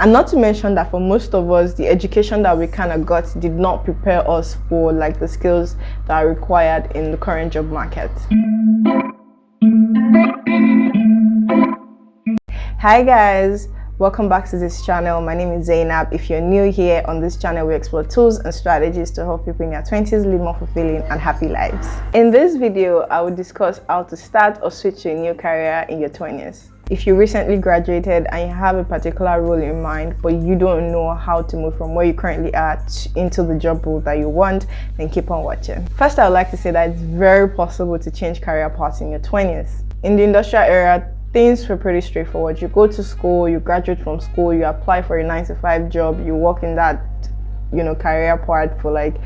And not to mention that for most of us, the education that we kind of got did not prepare us for like the skills that are required in the current job market. Hi guys, welcome back to this channel. My name is Zainab. If you're new here, on this channel we explore tools and strategies to help people in their 20s live more fulfilling and happy lives. In this video, I will discuss how to start or switch to a new career in your 20s. If you recently graduated and you have a particular role in mind, but you don't know how to move from where you currently are into the job role that you want, then keep on watching. First, I would like to say that it's very possible to change career paths in your 20s. In the industrial era, things were pretty straightforward. You go to school, you graduate from school, you apply for a 9-to-5 job, you work in that, career path for like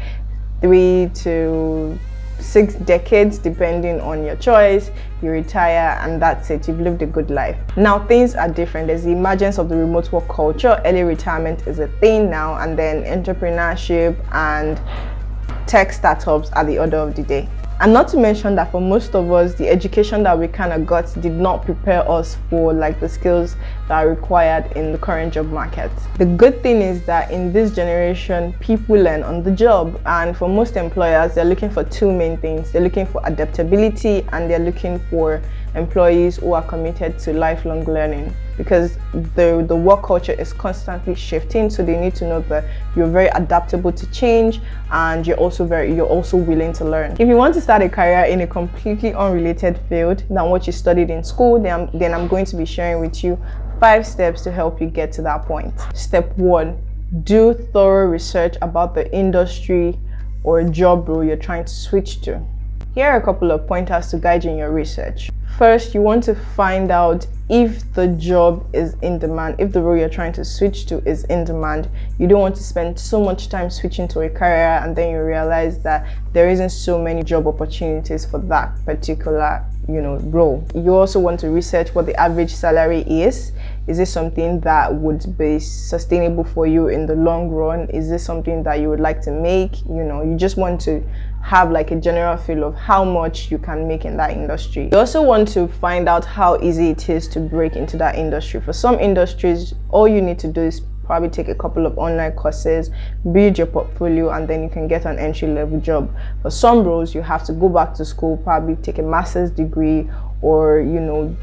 3 to 6 decades depending on your choice. You retire and that's it, you've lived a good life. Now things are different. There's the emergence of the remote work culture. Early retirement is a thing now, and then entrepreneurship and tech startups are the order of the day. And not to mention that for most of us, the education that we kind of got did not prepare us for like the skills that are required in the current job market. The good thing is that in this generation, people learn on the job, and for most employers, they're looking for two main things. They're looking for adaptability, and they're looking for employees who are committed to lifelong learning, because the work culture is constantly shifting. So they need to know that you're very adaptable to change, and you're also willing to learn. If you want to start a career in a completely unrelated field than what you studied in school, then I'm going to be sharing with you 5 steps to help you get to that point. Step 1, do thorough research about the industry or job role you're trying to switch to. Here are a couple of pointers to guide you in your research. First, you want to find out if the job is in demand, if the role you're trying to switch to is in demand. You don't want to spend so much time switching to a career and then you realize that there isn't so many job opportunities for that particular role. You also want to research what the average salary is. Is this something that would be sustainable for you in the long run? Is this something that you would like to make? You just want to have like a general feel of how much you can make in that industry. You also want to find out how easy it is to break into that industry. For some industries, all you need to do is probably take a couple of online courses, build your portfolio, and then you can get an entry-level job. For some roles, you have to go back to school, probably take a master's degree, or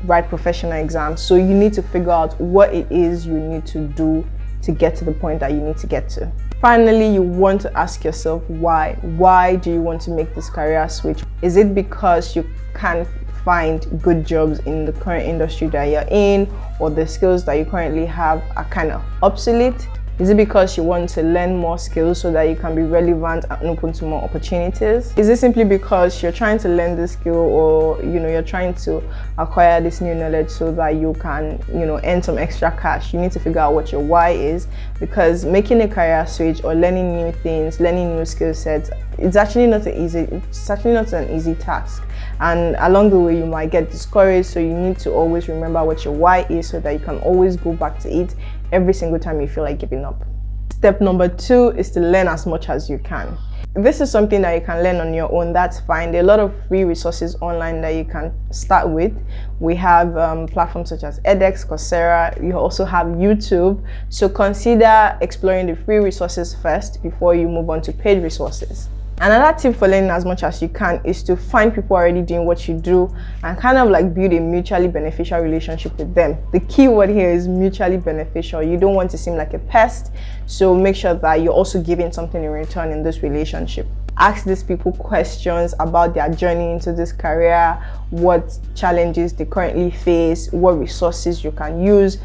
write professional exams. So you need to figure out what it is you need to do to get to the point that you need to get to. Finally, you want to ask yourself why. Why do you want to make this career switch? Is it because you can't find good jobs in the current industry that you're in, or the skills that you currently have are kind of obsolete? Is it because you want to learn more skills so that you can be relevant and open to more opportunities? Is it simply because you're trying to learn this skill, or you're trying to acquire this new knowledge so that you can earn some extra cash? You need to figure out what your why is, because making a career switch or learning new things, learning new skill sets, it's actually not an easy task. And along the way you might get discouraged, so you need to always remember what your why is so that you can always go back to it every single time you feel like giving up. Step number 2 is to learn as much as you can. If this is something that you can learn on your own, that's fine. There are a lot of free resources online that you can start with. We have platforms such as edX, Coursera. You also have YouTube. So consider exploring the free resources first before you move on to paid resources. Another tip for learning as much as you can is to find people already doing what you do and kind of like build a mutually beneficial relationship with them. The key word here is mutually beneficial. You don't want to seem like a pest, so make sure that you're also giving something in return in this relationship. Ask these people questions about their journey into this career, what challenges they currently face, what resources you can use.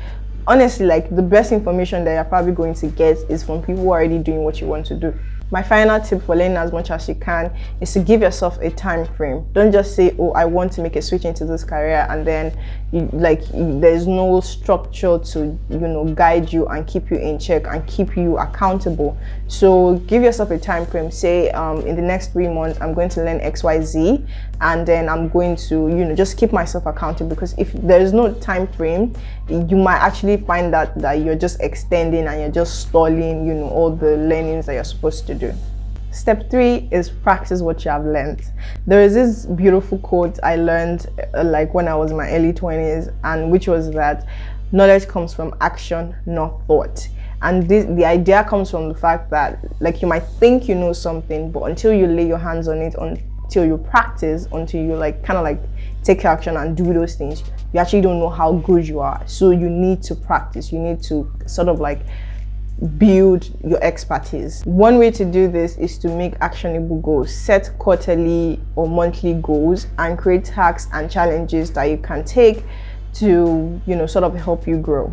Honestly, like the best information that you're probably going to get is from people who are already doing what you want to do. My final tip for learning as much as you can is to give yourself a time frame. Don't just say, oh, I want to make a switch into this career, and then there's no structure to guide you and keep you in check and keep you accountable. So give yourself a time frame. Say in the next 3 months I'm going to learn XYZ, and then I'm going to just keep myself accountable, because if there's no time frame, you might actually find that you're just extending and you're just stalling all the learnings that you're supposed to do. Step 3 is practice what you have learned. There is this beautiful quote I learned like when I was in my early 20s, and which was that Knowledge comes from action, not thought. And the idea comes from the fact that, like, you might think you know something, but until you lay your hands on it, until you practice, until you like kind of like take action and do those things, you actually don't know how good you are. So you need to practice. You need to sort of like build your expertise. One way to do this is to make actionable goals. Set quarterly or monthly goals and create tasks and challenges that you can take to, you know, sort of help you grow.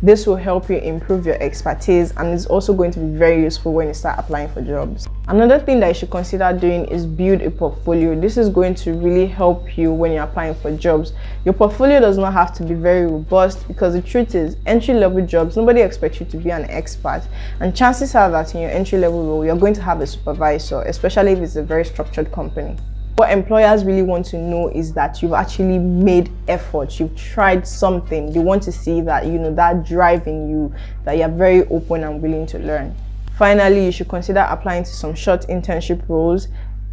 This will help you improve your expertise, and it's also going to be very useful when you start applying for jobs. Another thing that you should consider doing is build a portfolio. This is going to really help you when you're applying for jobs. Your portfolio does not have to be very robust, because the truth is, entry-level jobs, nobody expects you to be an expert, and chances are that in your entry-level role, you're going to have a supervisor, especially if it's a very structured company. What employers really want to know is that you've actually made effort, you've tried something. They want to see that, you know, that drive in you, that you're very open and willing to learn. Finally, you should consider applying to some short internship roles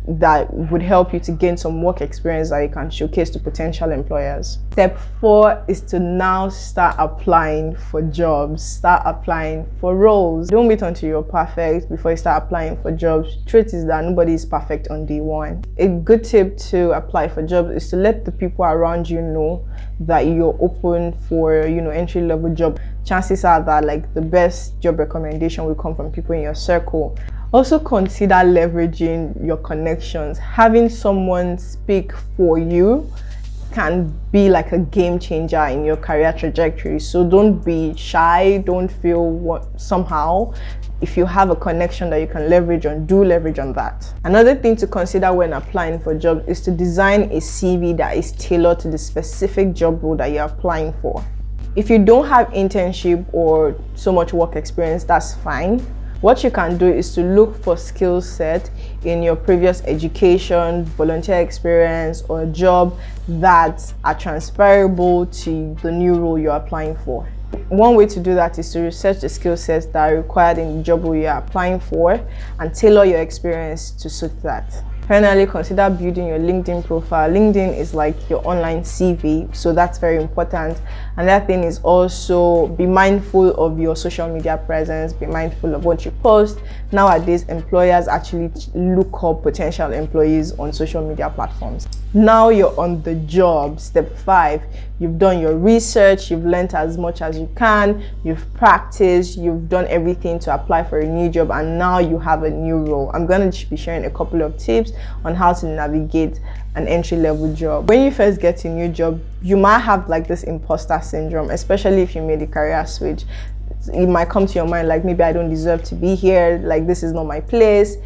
that would help you to gain some work experience that you can showcase to potential employers. Step 4 is to now start applying for jobs, start applying for roles. Don't wait until you're perfect before you start applying for jobs. Truth is that nobody is perfect on day one. A good tip to apply for jobs is to let the people around you know that you're open for, you know, entry-level job. Chances are that like the best job recommendation will come from people in your circle. Also consider leveraging your connections. Having someone speak for you can be like a game changer in your career trajectory. So don't be shy, don't feel somehow. If you have a connection that you can leverage on, do leverage on that. Another thing to consider when applying for jobs is to design a CV that is tailored to the specific job role that you're applying for. If you don't have internship or so much work experience, that's fine. What you can do is to look for skill set in your previous education, volunteer experience, or a job that are transferable to the new role you're applying for. One way to do that is to research the skill sets that are required in the job role you're applying for and tailor your experience to suit that. Finally, consider building your LinkedIn profile. LinkedIn is like your online CV, so that's very important. Another thing is also be mindful of your social media presence, be mindful of what you post. Nowadays, employers actually look up potential employees on social media platforms. Now you're on the job. Step 5, you've done your research, you've learned as much as you can, you've practiced, you've done everything to apply for a new job, and now you have a new role. I'm going to be sharing a couple of tips on how to navigate an entry-level job. When you first get a new job, you might have like this imposter syndrome, especially if you made a career switch. It might come to your mind like, maybe I don't deserve to be here, like this is not my place.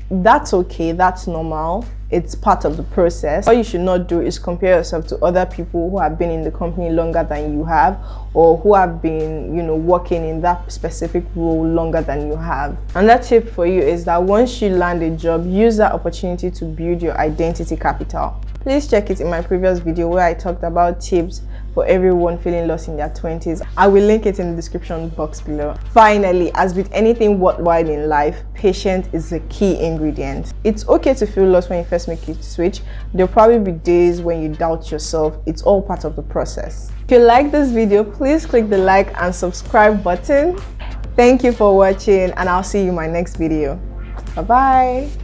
That's okay, that's normal. It's part of the process. What you should not do is compare yourself to other people who have been in the company longer than you have, or who have been, you know, working in that specific role longer than you have. Another tip for you is that once you land a job, use that opportunity to build your identity capital. Please check it in my previous video where I talked about tips for everyone feeling lost in their 20s. I will link it in the description box below. Finally, as with anything worthwhile in life, patience is the key ingredient. It's okay to feel lost when you first make a switch. There'll probably be days when you doubt yourself. It's all part of the process. If you like this video, please click the like and subscribe button. Thank you for watching, and I'll see you in my next video. Bye bye.